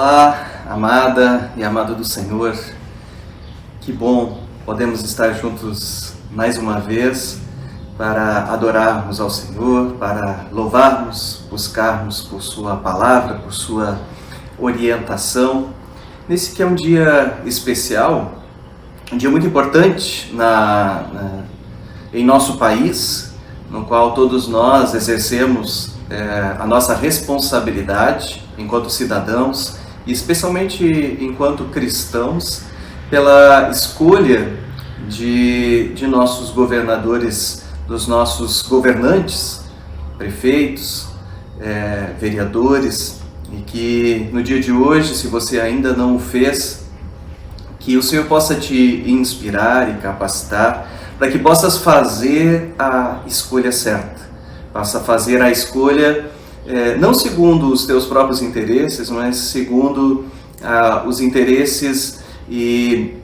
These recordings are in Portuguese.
Olá, amada e amado do Senhor, que bom podemos estar juntos mais uma vez para adorarmos ao Senhor, para louvarmos, buscarmos por Sua palavra, por Sua orientação. Nesse que é um dia especial, um dia muito importante em nosso país, no qual todos nós exercemos a nossa responsabilidade enquanto cidadãos e especialmente enquanto cristãos pela escolha de nossos governadores, dos nossos governantes, prefeitos, vereadores, e que no dia de hoje, se você ainda não o fez, que o Senhor possa te inspirar e capacitar para que possas fazer a escolha certa, possa fazer a escolha não segundo os teus próprios interesses, mas segundo os interesses e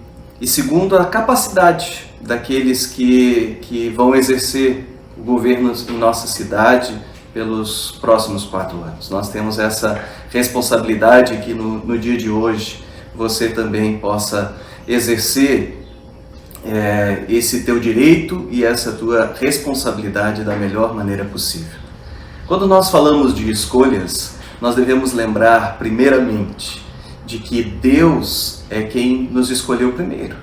segundo a capacidade daqueles que vão exercer o governo em nossa cidade pelos próximos 4 anos. Nós temos essa responsabilidade que no dia de hoje você também possa exercer esse teu direito e essa tua responsabilidade da melhor maneira possível. Quando nós falamos de escolhas, nós devemos lembrar primeiramente de que Deus é quem nos escolheu primeiro.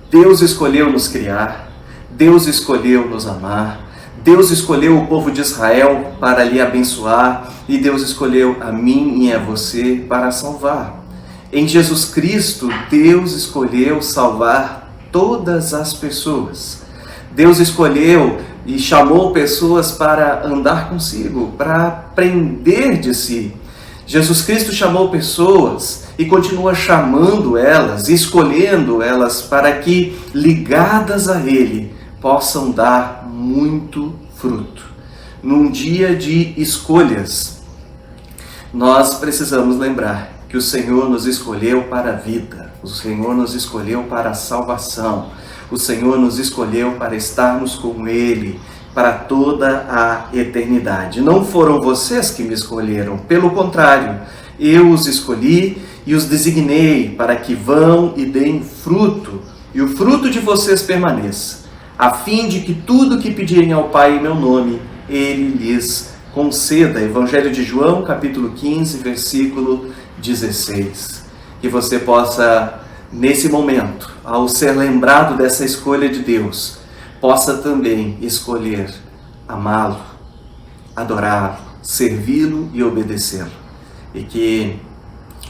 Deus escolheu nos criar, Deus escolheu nos amar, Deus escolheu o povo de Israel para lhe abençoar e Deus escolheu a mim e a você para salvar. Em Jesus Cristo, Deus escolheu salvar todas as pessoas. Deus escolheu e chamou pessoas para andar consigo, para aprender de si. Jesus Cristo chamou pessoas e continua chamando elas, escolhendo elas para que, ligadas a Ele, possam dar muito fruto. Num dia de escolhas, nós precisamos lembrar que o Senhor nos escolheu para a vida, o Senhor nos escolheu para a salvação, o Senhor nos escolheu para estarmos com Ele para toda a eternidade. Não foram vocês que me escolheram, pelo contrário, eu os escolhi e os designei para que vão e deem fruto, e o fruto de vocês permaneça, a fim de que tudo que pedirem ao Pai em meu nome, Ele lhes conceda. Evangelho de João, capítulo 15, versículo 16. Que você possa, nesse momento, ao ser lembrado dessa escolha de Deus, possa também escolher amá-lo, adorá-lo, servi-lo e obedecê-lo. E que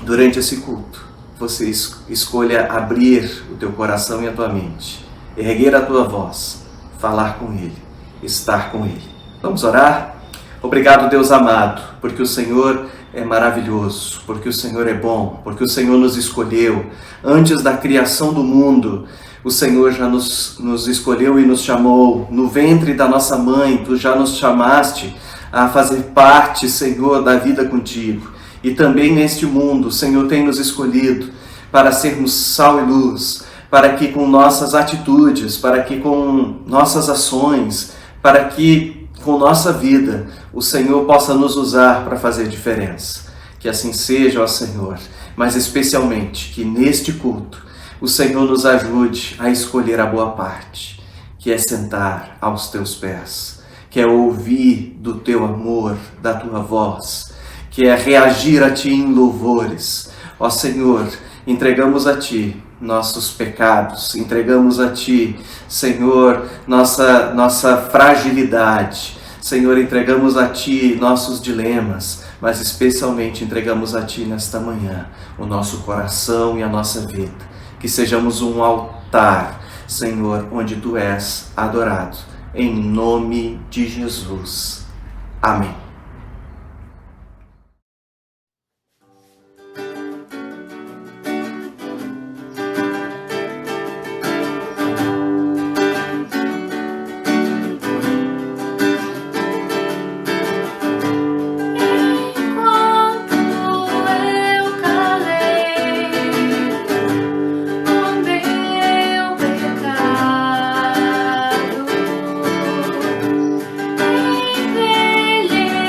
durante esse culto você escolha abrir o teu coração e a tua mente, erguer a tua voz, falar com Ele, estar com Ele. Vamos orar? Obrigado, Deus amado, porque o Senhor é maravilhoso, porque o Senhor é bom, porque o Senhor nos escolheu. Antes da criação do mundo, o Senhor já nos escolheu e nos chamou. No ventre da nossa mãe, Tu já nos chamaste a fazer parte, Senhor, da vida contigo. E também neste mundo, o Senhor tem nos escolhido para sermos sal e luz, para que com nossas atitudes, para que com nossas ações, para que com nossa vida, o Senhor possa nos usar para fazer diferença. Que assim seja, ó Senhor, mas especialmente que neste culto o Senhor nos ajude a escolher a boa parte, que é sentar aos Teus pés, que é ouvir do Teu amor, da Tua voz, que é reagir a Ti em louvores. Ó Senhor, entregamos a Ti nossos pecados, entregamos a Ti, Senhor, nossa fragilidade. Senhor, entregamos a Ti nossos dilemas, mas especialmente entregamos a Ti nesta manhã o nosso coração e a nossa vida. Que sejamos um altar, Senhor, onde Tu és adorado. Em nome de Jesus. Amém. Envelhece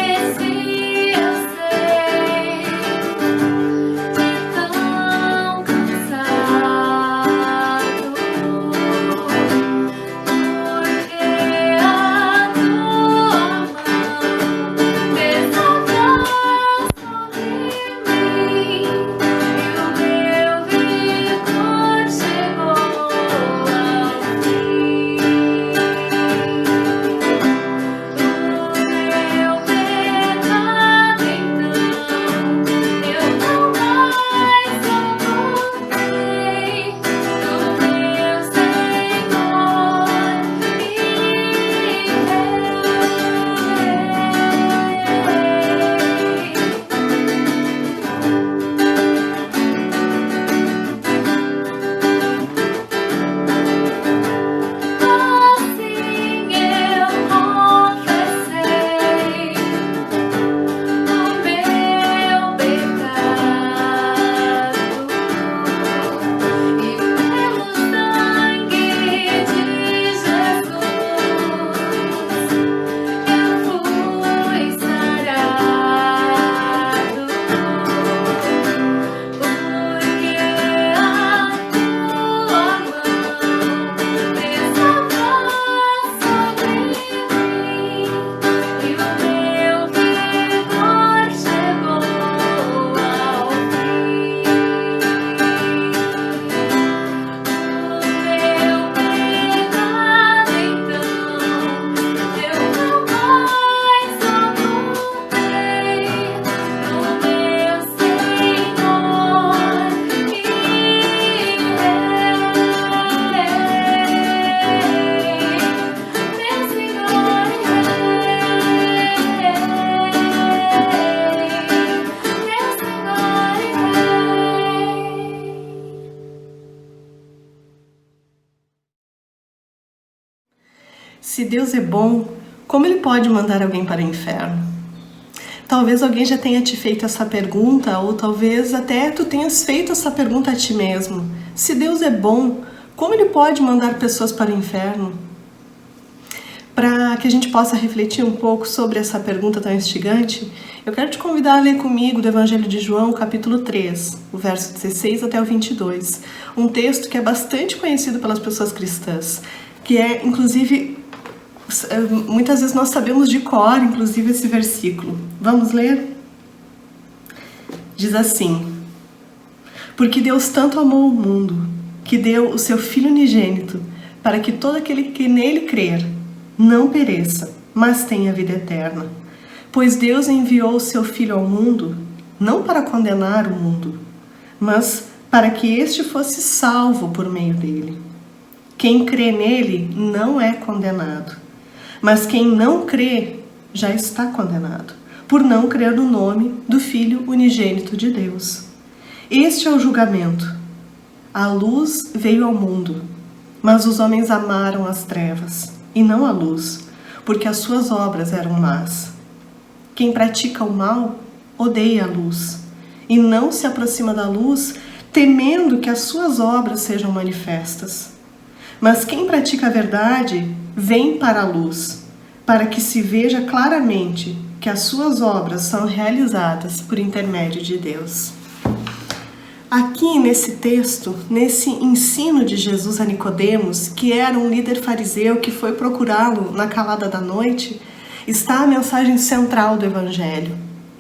Se Deus é bom, como Ele pode mandar alguém para o inferno? Talvez alguém já tenha te feito essa pergunta, ou talvez até tu tenhas feito essa pergunta a ti mesmo. Se Deus é bom, como Ele pode mandar pessoas para o inferno? Para que a gente possa refletir um pouco sobre essa pergunta tão instigante, eu quero te convidar a ler comigo do Evangelho de João, capítulo 3, o verso 16 até o 22. Um texto que é bastante conhecido pelas pessoas cristãs, que é, inclusive, muitas vezes nós sabemos de cor, inclusive, esse versículo. Vamos ler? Diz assim: Porque Deus tanto amou o mundo, que deu o seu Filho unigênito, para que todo aquele que nele crer não pereça, mas tenha vida eterna. Pois Deus enviou o seu Filho ao mundo, não para condenar o mundo, mas para que este fosse salvo por meio dele. Quem crê nele não é condenado, mas quem não crê já está condenado, por não crer no nome do Filho unigênito de Deus. Este é o julgamento. A luz veio ao mundo, mas os homens amaram as trevas e não a luz, porque as suas obras eram más. Quem pratica o mal odeia a luz e não se aproxima da luz, temendo que as suas obras sejam manifestas. Mas quem pratica a verdade vem para a luz, para que se veja claramente que as suas obras são realizadas por intermédio de Deus. Aqui nesse texto, nesse ensino de Jesus a Nicodemos, que era um líder fariseu que foi procurá-lo na calada da noite, está a mensagem central do Evangelho.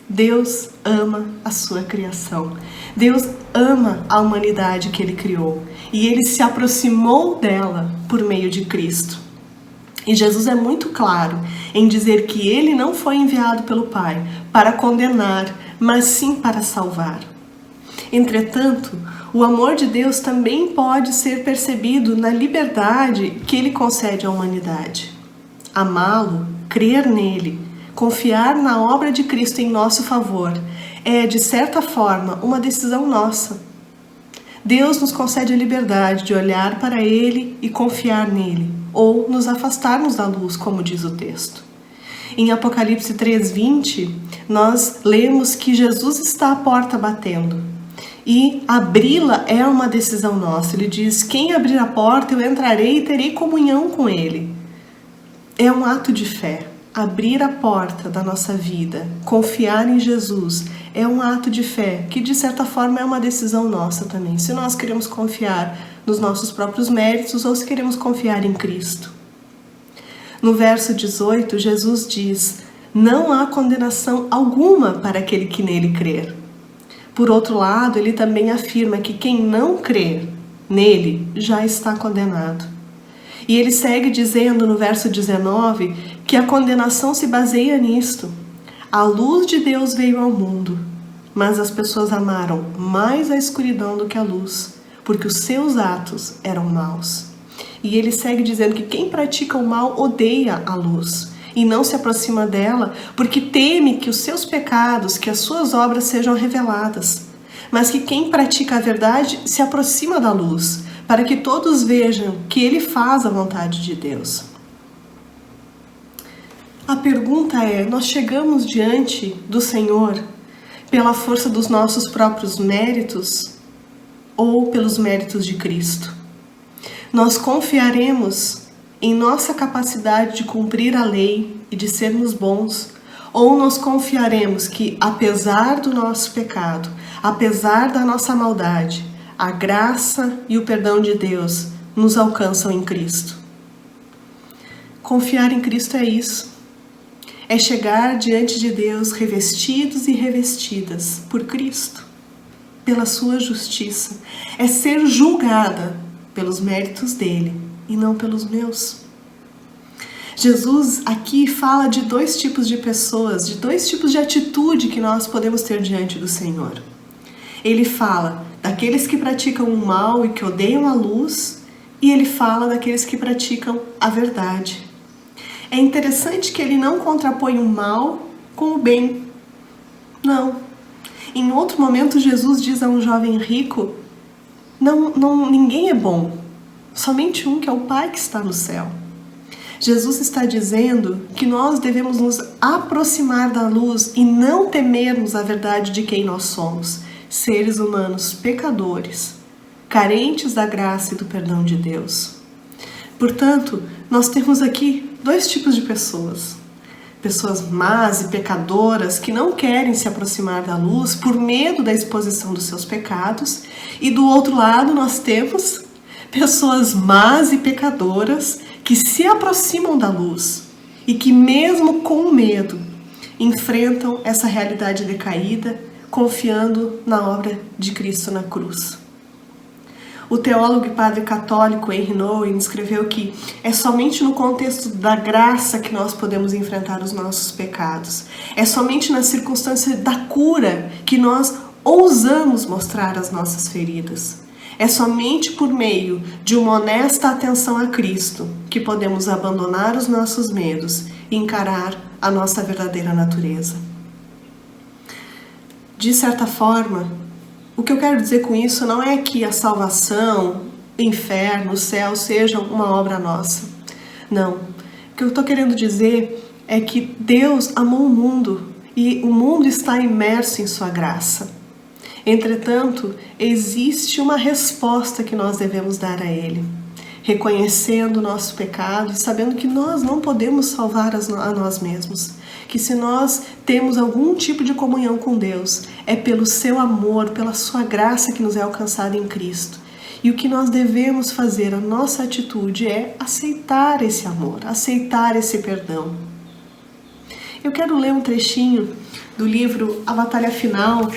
Deus ama a sua criação. Deus ama a humanidade que Ele criou. E Ele se aproximou dela por meio de Cristo. E Jesus é muito claro em dizer que Ele não foi enviado pelo Pai para condenar, mas sim para salvar. Entretanto, o amor de Deus também pode ser percebido na liberdade que Ele concede à humanidade. Amá-lo, crer nele, confiar na obra de Cristo em nosso favor, é, de certa forma, uma decisão nossa. Deus nos concede a liberdade de olhar para Ele e confiar nele, ou nos afastarmos da luz, como diz o texto. Em Apocalipse 3:20, nós lemos que Jesus está à porta batendo. E abri-la é uma decisão nossa. Ele diz: quem abrir a porta, eu entrarei e terei comunhão com ele. É um ato de fé. Abrir a porta da nossa vida, confiar em Jesus, é um ato de fé que, de certa forma, é uma decisão nossa também. Se nós queremos confiar nos nossos próprios méritos ou se queremos confiar em Cristo. No verso 18, Jesus diz: não há condenação alguma para aquele que nele crer. Por outro lado, ele também afirma que quem não crer nele já está condenado. E ele segue dizendo no verso 19 que a condenação se baseia nisto. A luz de Deus veio ao mundo, mas as pessoas amaram mais a escuridão do que a luz, porque os seus atos eram maus. E ele segue dizendo que quem pratica o mal odeia a luz e não se aproxima dela, porque teme que os seus pecados, que as suas obras sejam reveladas. Mas que quem pratica a verdade se aproxima da luz, para que todos vejam que ele faz a vontade de Deus. A pergunta é: nós chegamos diante do Senhor pela força dos nossos próprios méritos ou pelos méritos de Cristo? Nós confiaremos em nossa capacidade de cumprir a lei e de sermos bons, ou nós confiaremos que, apesar do nosso pecado, apesar da nossa maldade, a graça e o perdão de Deus nos alcançam em Cristo? Confiar em Cristo é isso. É chegar diante de Deus revestidos e revestidas por Cristo, pela sua justiça. É ser julgada pelos méritos dele e não pelos meus. Jesus aqui fala de dois tipos de pessoas, de dois tipos de atitude que nós podemos ter diante do Senhor. Ele fala daqueles que praticam o mal e que odeiam a luz, e ele fala daqueles que praticam a verdade. É interessante que ele não contrapõe o mal com o bem. Não. Em outro momento, Jesus diz a um jovem rico: ninguém é bom, somente um, que é o Pai que está no céu. Jesus está dizendo que nós devemos nos aproximar da luz e não temermos a verdade de quem nós somos, seres humanos pecadores, carentes da graça e do perdão de Deus. Portanto, nós temos aqui dois tipos de pessoas. Pessoas más e pecadoras que não querem se aproximar da luz por medo da exposição dos seus pecados. E do outro lado nós temos pessoas más e pecadoras que se aproximam da luz e que mesmo com medo enfrentam essa realidade decaída, confiando na obra de Cristo na cruz. O teólogo e padre católico Henry Nouwen escreveu que é somente no contexto da graça que nós podemos enfrentar os nossos pecados. É somente na circunstância da cura que nós ousamos mostrar as nossas feridas. É somente por meio de uma honesta atenção a Cristo que podemos abandonar os nossos medos e encarar a nossa verdadeira natureza. De certa forma, o que eu quero dizer com isso não é que a salvação, o inferno, o céu sejam uma obra nossa. Não. O que eu estou querendo dizer é que Deus amou o mundo e o mundo está imerso em sua graça. Entretanto, existe uma resposta que nós devemos dar a Ele, reconhecendo o nosso pecado e sabendo que nós não podemos salvar a nós mesmos. Que se nós temos algum tipo de comunhão com Deus, é pelo seu amor, pela sua graça que nos é alcançada em Cristo. E o que nós devemos fazer, a nossa atitude é aceitar esse amor, aceitar esse perdão. Eu quero ler um trechinho do livro A Batalha Final,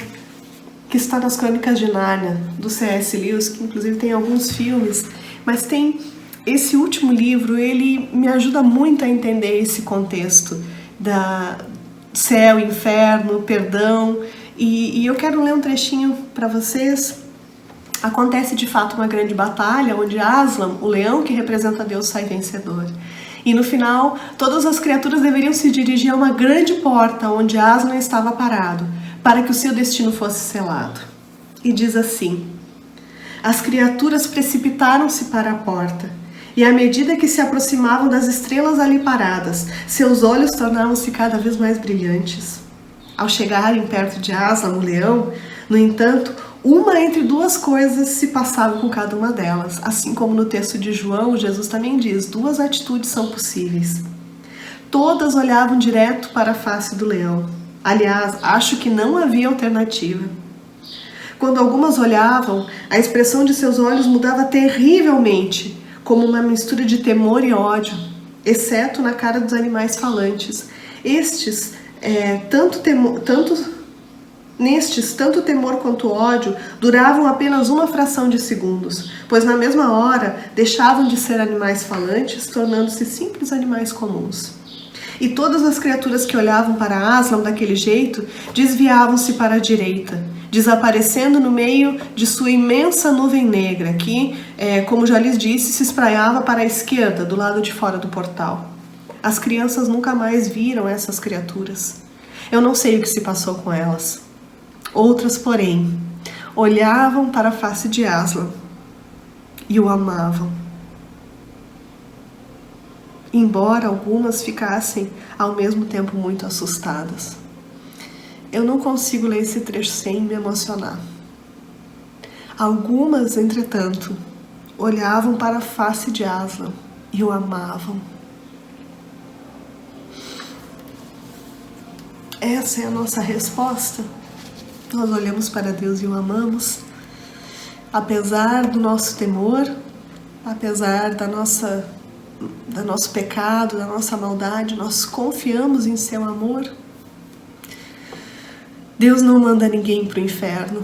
que está nas Crônicas de Nárnia, do C.S. Lewis, que inclusive tem alguns filmes, mas tem esse último livro, ele me ajuda muito a entender esse contexto da céu, inferno, perdão, e eu quero ler um trechinho para vocês. Acontece de fato uma grande batalha, onde Aslan, o leão que representa Deus, sai vencedor. E no final, todas as criaturas deveriam se dirigir a uma grande porta, onde Aslan estava parado, para que o seu destino fosse selado. E diz assim: as criaturas precipitaram-se para a porta, e à medida que se aproximavam das estrelas ali paradas, seus olhos tornavam-se cada vez mais brilhantes. Ao chegarem perto de Aslan, o leão, no entanto, uma entre duas coisas se passava com cada uma delas. Assim como no texto de João, Jesus também diz, duas atitudes são possíveis. Todas olhavam direto para a face do leão. Aliás, acho que não havia alternativa. Quando algumas olhavam, a expressão de seus olhos mudava terrivelmente, como uma mistura de temor e ódio, exceto na cara dos animais falantes. Nestes, tanto temor quanto ódio duravam apenas uma fração de segundos, pois na mesma hora deixavam de ser animais falantes, tornando-se simples animais comuns. E todas as criaturas que olhavam para Aslan daquele jeito desviavam-se para a direita, desaparecendo no meio de sua imensa nuvem negra, que, como já lhes disse, se espraiava para a esquerda, do lado de fora do portal. As crianças nunca mais viram essas criaturas. Eu não sei o que se passou com elas. Outras, porém, olhavam para a face de Aslan e o amavam. Embora algumas ficassem ao mesmo tempo muito assustadas. Eu não consigo ler esse trecho sem me emocionar. Algumas, entretanto, olhavam para a face de Aslan e o amavam. Essa é a nossa resposta. Nós olhamos para Deus e o amamos, apesar do nosso temor, apesar do nosso pecado, da nossa maldade, nós confiamos em seu amor. Deus não manda ninguém para o inferno.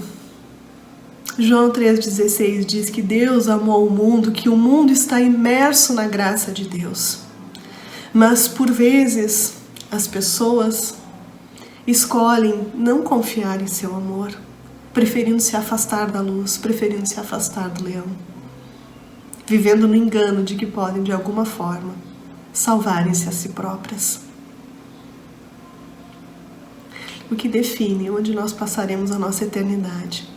João 3,16 diz que Deus amou o mundo, que o mundo está imerso na graça de Deus. Mas, por vezes, as pessoas escolhem não confiar em seu amor, preferindo se afastar da luz, preferindo se afastar do leão, vivendo no engano de que podem, de alguma forma, salvarem-se a si próprias. O que define onde nós passaremos a nossa eternidade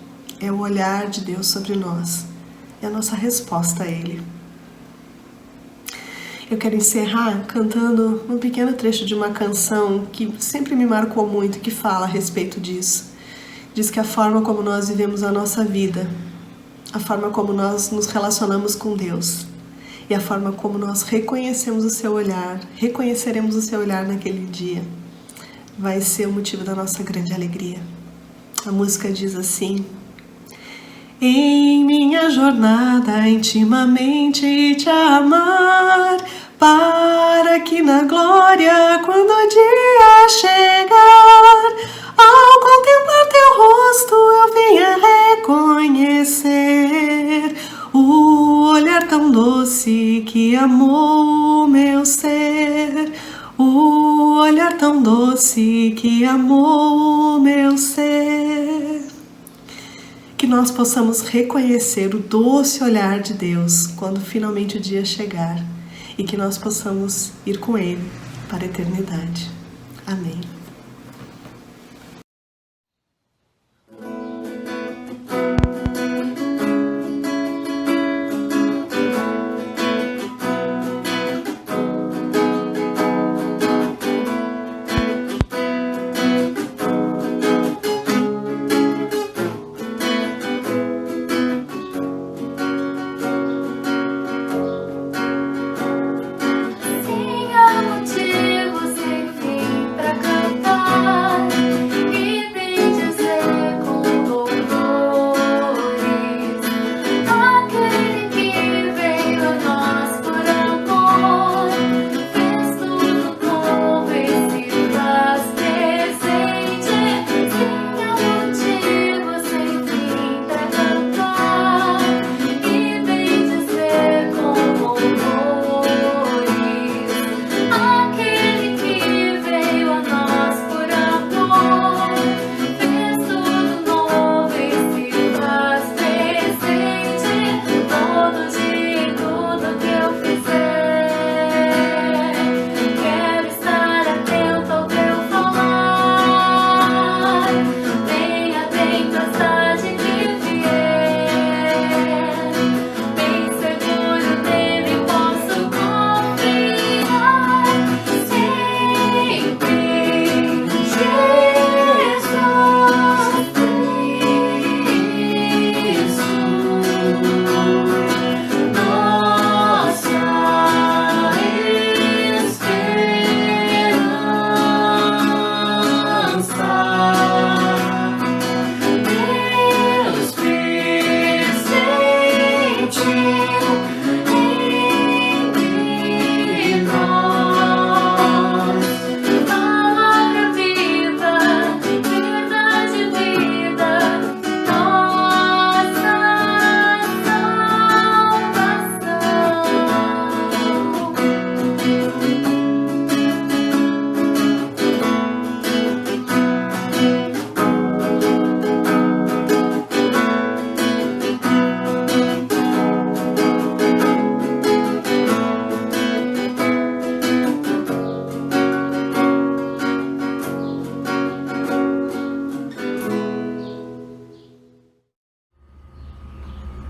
é o olhar de Deus sobre nós e a nossa resposta a Ele. Eu quero encerrar cantando um pequeno trecho de uma canção que sempre me marcou muito, que fala a respeito disso. Diz que a forma como nós vivemos a nossa vida, a forma como nós nos relacionamos com Deus e a forma como nós reconheceremos o seu olhar naquele dia, vai ser o motivo da nossa grande alegria. A música diz assim: em minha jornada intimamente te amar, para que na glória, quando o dia chegar, ao contemplar teu rosto eu venha reconhecer o olhar tão doce que amou o meu ser, o olhar tão doce que amou o meu ser. Que nós possamos reconhecer o doce olhar de Deus quando finalmente o dia chegar e que nós possamos ir com Ele para a eternidade. Amém.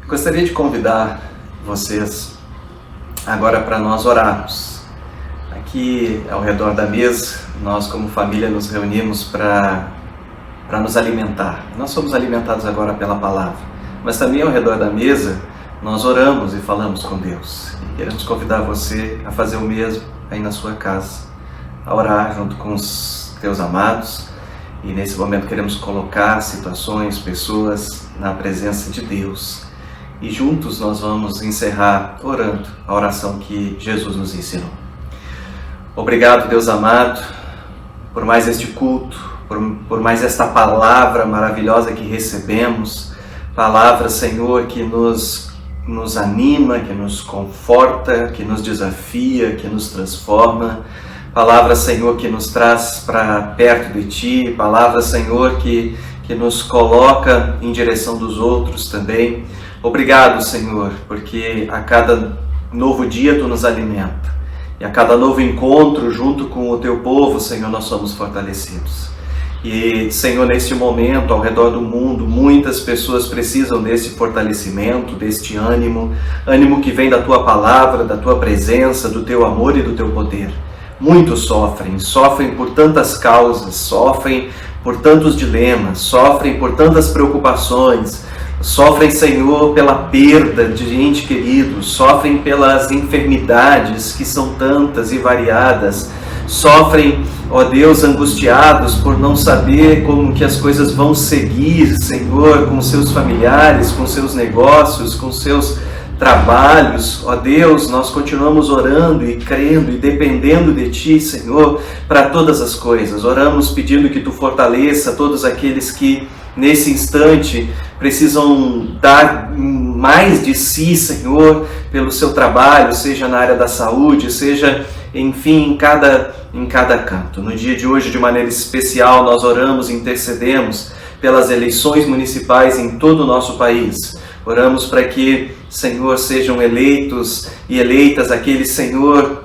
Gostaria de convidar vocês agora para nós orarmos. Aqui ao redor da mesa, nós como família nos reunimos para nos alimentar. Nós somos alimentados agora pela palavra, mas também ao redor da mesa nós oramos e falamos com Deus. E queremos convidar você a fazer o mesmo aí na sua casa, a orar junto com os teus amados. E nesse momento queremos colocar situações, pessoas na presença de Deus. E juntos nós vamos encerrar orando a oração que Jesus nos ensinou. Obrigado, Deus amado, por mais este culto, por mais esta palavra maravilhosa que recebemos. Palavra, Senhor, que nos anima, que nos conforta, que nos desafia, que nos transforma. Palavra, Senhor, que nos traz para perto de Ti. Palavra, Senhor, que nos coloca em direção dos outros também. Obrigado, Senhor, porque a cada novo dia Tu nos alimenta. E a cada novo encontro junto com o Teu povo, Senhor, nós somos fortalecidos. E, Senhor, neste momento, ao redor do mundo, muitas pessoas precisam desse fortalecimento, deste ânimo, ânimo que vem da Tua palavra, da Tua presença, do Teu amor e do Teu poder. Muitos sofrem por tantas causas, sofrem por tantos dilemas, sofrem por tantas preocupações, sofrem, Senhor, pela perda de gente querido, sofrem pelas enfermidades que são tantas e variadas, sofrem, ó Deus, angustiados por não saber como que as coisas vão seguir, Senhor, com seus familiares, com seus negócios, com seus trabalhos. Ó Deus, nós continuamos orando e crendo e dependendo de Ti, Senhor, para todas as coisas. Oramos pedindo que Tu fortaleça todos aqueles que nesse instante precisam dar mais de si, Senhor, pelo seu trabalho, seja na área da saúde, seja, enfim, em cada canto. No dia de hoje, de maneira especial, nós oramos e intercedemos pelas eleições municipais em todo o nosso país. Oramos para que, Senhor, sejam eleitos e eleitas aqueles, Senhor,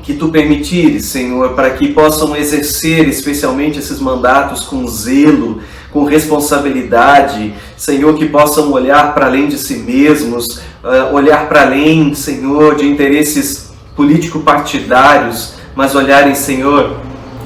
que Tu permitires, Senhor, para que possam exercer especialmente esses mandatos com zelo, com responsabilidade, Senhor, que possam olhar para além de si mesmos, olhar para além, Senhor, de interesses político-partidários, mas olharem, Senhor,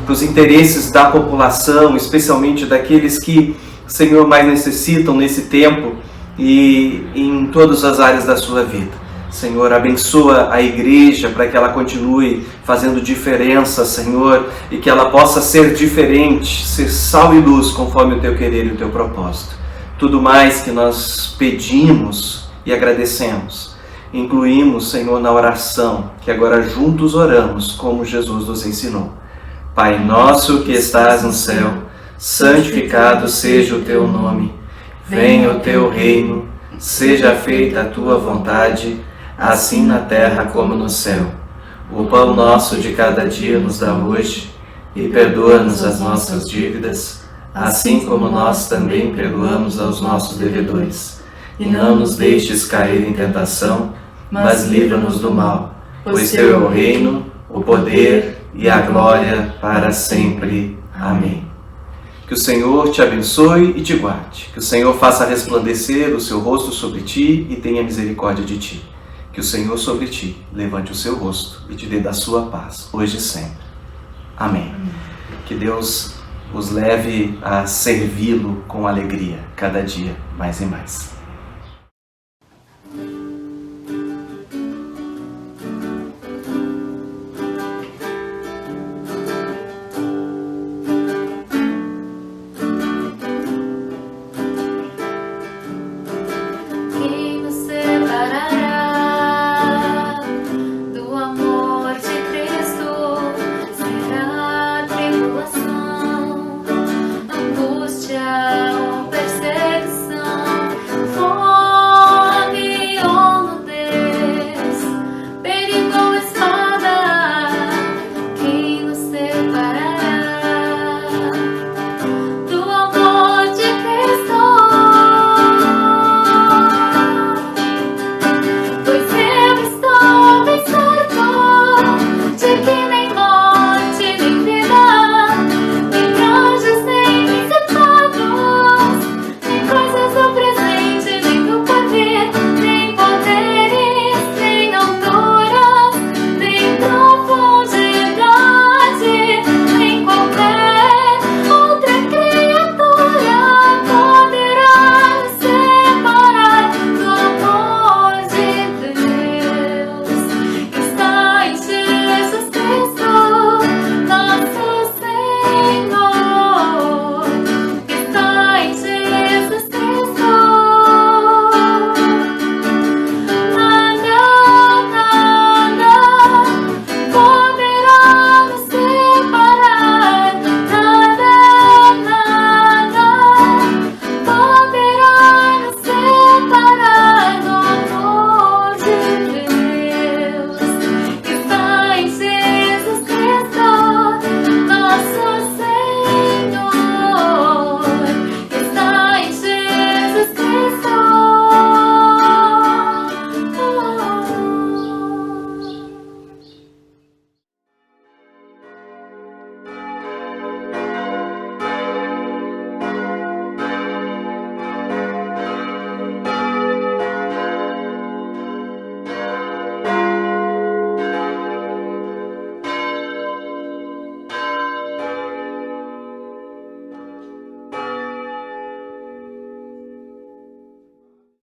para os interesses da população, especialmente daqueles que, Senhor, mais necessitam nesse tempo e em todas as áreas da sua vida. Senhor, abençoa a igreja para que ela continue fazendo diferença, Senhor, e que ela possa ser diferente, ser sal e luz conforme o Teu querer e o Teu propósito. Tudo mais que nós pedimos e agradecemos, incluímos, Senhor, na oração, que agora juntos oramos como Jesus nos ensinou. Pai nosso que estás no céu, santificado seja o Teu nome. Venha o Teu reino, seja feita a Tua vontade, assim na terra como no céu. O pão nosso de cada dia nos dá hoje, e perdoa-nos as nossas dívidas, assim como nós também perdoamos aos nossos devedores. E não nos deixes cair em tentação, mas livra-nos do mal, pois Teu é o reino, o poder e a glória para sempre. Amém. Que o Senhor te abençoe e te guarde. Que o Senhor faça resplandecer o seu rosto sobre ti e tenha misericórdia de ti. Que o Senhor sobre ti levante o seu rosto e te dê da sua paz, hoje e sempre. Amém. Que Deus os leve a servi-lo com alegria, cada dia mais e mais.